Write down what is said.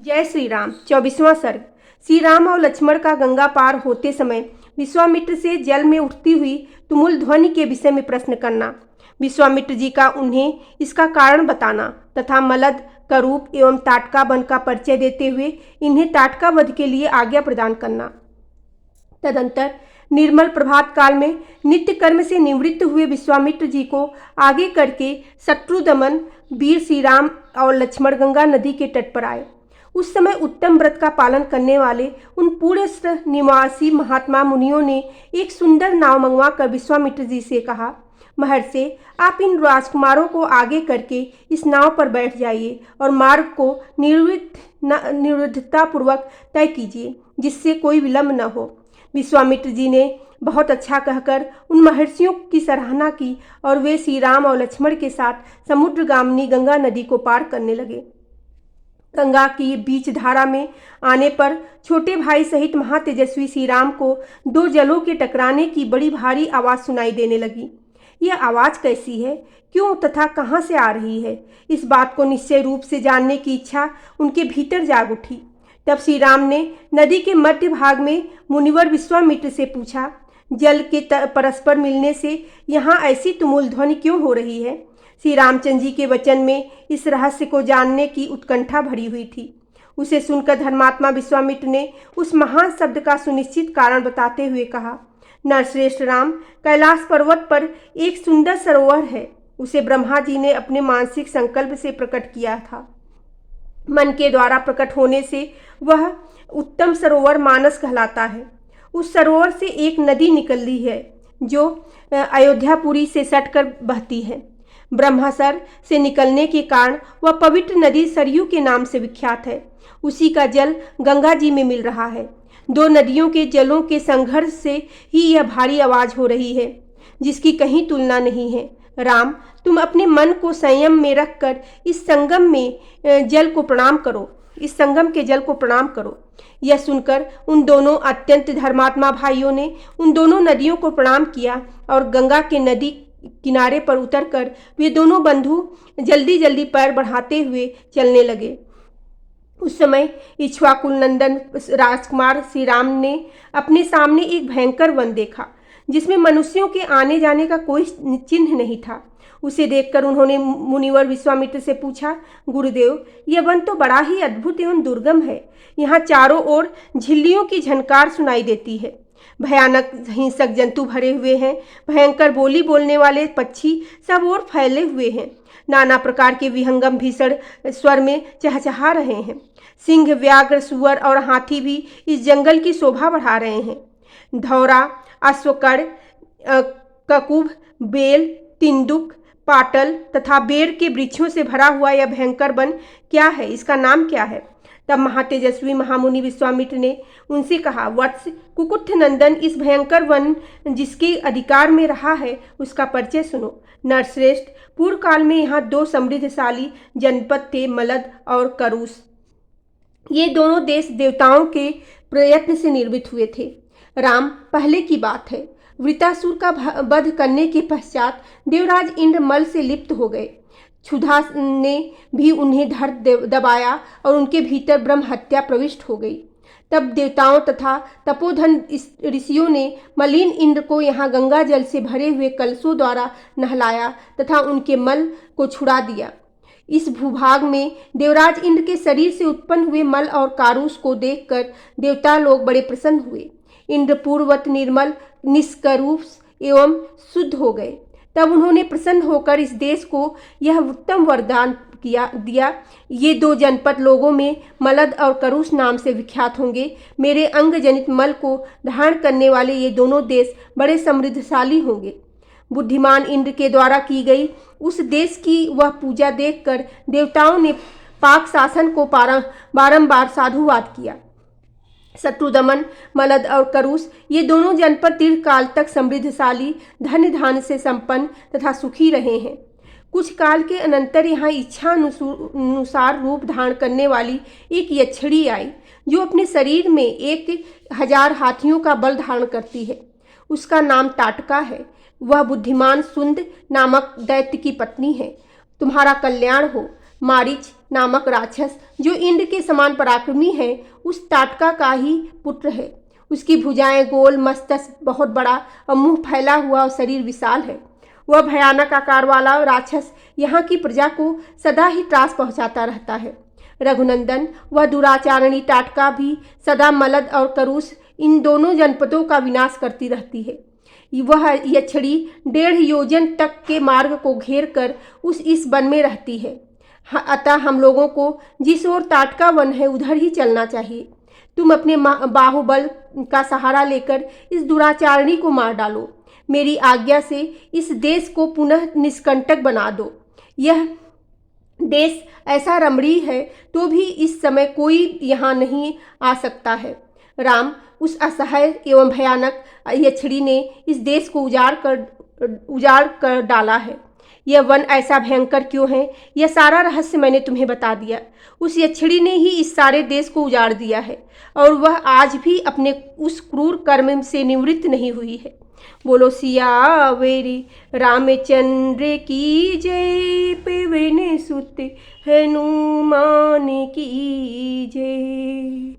जय श्री राम। 24वां सर्ग। श्री राम और लक्ष्मण का गंगा पार होते समय विश्वामित्र से जल में उठती हुई तुमुल ध्वनि के विषय में प्रश्न करना, विश्वामित्र जी का उन्हें इसका कारण बताना तथा मलद, करूप एवं ताटका वन का परिचय देते हुए इन्हें ताटका वध के लिए आज्ञा प्रदान करना। तदंतर निर्मल प्रभात काल में नित्य कर्म से निवृत्त हुए विश्वामित्र जी को आगे करके शत्रु दमन वीर श्री राम और लक्ष्मण गंगा नदी के तट पर आए। उस समय उत्तम व्रत का पालन करने वाले उन पूर्णस्थ निवासी महात्मा मुनियों ने एक सुंदर नाव मंगवा कर विश्वामित्र जी से कहा, महर्षि, आप इन राजकुमारों को आगे करके इस नाव पर बैठ जाइए और मार्ग को निर्विघ्नता पूर्वक तय कीजिए, जिससे कोई विलंब न हो। विश्वामित्र जी ने बहुत अच्छा कहकर उन महर्षियों की सराहना की और वे श्री राम और लक्ष्मण के साथ समुद्रगामिनी गंगा नदी को पार करने लगे। गंगा की बीच धारा में आने पर छोटे भाई सहित महातेजस्वी श्री राम को दो जलों के टकराने की बड़ी भारी आवाज़ सुनाई देने लगी। यह आवाज़ कैसी है, क्यों तथा कहाँ से आ रही है, इस बात को निश्चय रूप से जानने की इच्छा उनके भीतर जाग उठी। तब श्री राम ने नदी के मध्य भाग में मुनिवर विश्वामित्र से पूछा, जल के परस्पर मिलने से यहाँ ऐसी तुमुल ध्वनि क्यों हो रही है। श्री रामचंद्र जी के वचन में इस रहस्य को जानने की उत्कंठा भरी हुई थी। उसे सुनकर धर्मात्मा विश्वामित्र ने उस महान शब्द का सुनिश्चित कारण बताते हुए कहा, नरश्रेष्ठ राम, कैलाश पर्वत पर एक सुंदर सरोवर है। उसे ब्रह्मा जी ने अपने मानसिक संकल्प से प्रकट किया था। मन के द्वारा प्रकट होने से वह उत्तम सरोवर मानस कहलाता है। उस सरोवर से एक नदी निकली है जो अयोध्यापुरी से सटकर बहती है। ब्रह्मासर से निकलने के कारण वह पवित्र नदी सरयू के नाम से विख्यात है। उसी का जल गंगा जी में मिल रहा है। दो नदियों के जलों के संघर्ष से ही यह भारी आवाज़ हो रही है, जिसकी कहीं तुलना नहीं है। राम, तुम अपने मन को संयम में रखकर इस संगम के जल को प्रणाम करो। यह सुनकर उन दोनों अत्यंत धर्मात्मा भाइयों ने उन दोनों नदियों को प्रणाम किया और गंगा के नदी किनारे पर उतरकर वे दोनों बंधु जल्दी जल्दी पैर बढ़ाते हुए चलने लगे। उस समय इक्ष्वाकुल नंदन राजकुमार श्री राम ने अपने सामने एक भयंकर वन देखा, जिसमें मनुष्यों के आने जाने का कोई चिन्ह नहीं था। उसे देखकर उन्होंने मुनिवर विश्वामित्र से पूछा, गुरुदेव, यह वन तो बड़ा ही अद्भुत एवं दुर्गम है। यहाँ चारों ओर झिल्लियों की झनकार सुनाई देती है। भयानक हिंसक जंतु भरे हुए हैं। भयंकर बोली बोलने वाले पक्षी सब ओर फैले हुए हैं। नाना प्रकार के विहंगम भीषण स्वर में चहचहा रहे हैं। सिंह, व्याघ्र, सुअर और हाथी भी इस जंगल की शोभा बढ़ा रहे हैं। धौरा, अश्वकड़, ककुभ, बेल, तिंदुक, पाटल तथा बेर के वृक्षों से भरा हुआ यह भयंकर वन क्या है, इसका नाम क्या है। तब महातेजस्वी महामुनि विश्वामित्र ने उनसे कहा, वत्स, कुकुट नंदन, इस भयंकर वन जिसके अधिकार में रहा है उसका परिचय सुनो। नरश्रेष्ठ, पूर्व काल में यहाँ दो समृद्धशाली जनपद थे, मलद और करुष। ये दोनों देश देवताओं के प्रयत्न से निर्मित हुए थे। राम, पहले की बात है, वृतासुर का वध करने के पश्चात देवराज इंद्र मल से लिप्त हो गए। क्षुधा ने भी उन्हें धर दबाया और उनके भीतर ब्रह्म हत्या प्रविष्ट हो गई। तब देवताओं तथा तपोधन ऋषियों ने मलिन इंद्र को यहाँ गंगा जल से भरे हुए कलशों द्वारा नहलाया तथा उनके मल को छुड़ा दिया। इस भूभाग में देवराज इंद्र के शरीर से उत्पन्न हुए मल और कारूस को देखकर देवता लोग बड़े प्रसन्न हुए। इंद्र पूर्ववत निर्मल, निष्करुष एवं शुद्ध हो गए। तब उन्होंने प्रसन्न होकर इस देश को यह उत्तम वरदान दिया, ये दो जनपद लोगों में मलद और करुष नाम से विख्यात होंगे। मेरे अंग जनित मल को धारण करने वाले ये दोनों देश बड़े समृद्धशाली होंगे। बुद्धिमान इंद्र के द्वारा की गई उस देश की वह पूजा देखकर देवताओं ने पाक शासन को बारंबार साधुवाद किया। शत्रुदमन, मलद और करुष ये दोनों जनपद दीर्घकाल तक समृद्धशाली, धन धान्य से संपन्न तथा सुखी रहे हैं। कुछ काल के अनंतर यहाँ इच्छा अनुसार रूप धारण करने वाली एक यक्षिणी आई, जो अपने शरीर में 1000 हाथियों का बल धारण करती है। उसका नाम ताटका है। वह बुद्धिमान सुंद नामक दैत्य की पत्नी है। तुम्हारा कल्याण हो। मारीच, नामक राक्षस, जो इंद्र के समान पराक्रमी है, उस ताटका का ही पुत्र है। उसकी भुजाएं गोल, मस्तक बहुत बड़ा और मुंह फैला हुआ और शरीर विशाल है। वह भयानक आकार वाला राक्षस यहाँ की प्रजा को सदा ही त्रास पहुंचाता रहता है। रघुनंदन, वह दुराचारणी ताटका भी सदा मलद और करुष इन दोनों जनपदों का विनाश करती रहती है। वह यक्षिणी 1.5 योजन तक के मार्ग को घेर कर इस वन में रहती है। अतः हम लोगों को जिस ओर ताटका वन है उधर ही चलना चाहिए। तुम अपने बाहुबल का सहारा लेकर इस दुराचारणी को मार डालो। मेरी आज्ञा से इस देश को पुनः निष्कंटक बना दो। यह देश ऐसा रमणीय है तो भी इस समय कोई यहाँ नहीं आ सकता है। राम, उस असहाय एवं भयानक यक्षिणी ने इस देश को उजाड़ कर डाला है। यह वन ऐसा भयंकर क्यों है, यह सारा रहस्य मैंने तुम्हें बता दिया। उस यक्षिणी ने ही इस सारे देश को उजाड़ दिया है और वह आज भी अपने उस क्रूर कर्म से निवृत्त नहीं हुई है। बोलो सियावेरी रामचंद्र की जय, पवन सुत हनुमान की जय।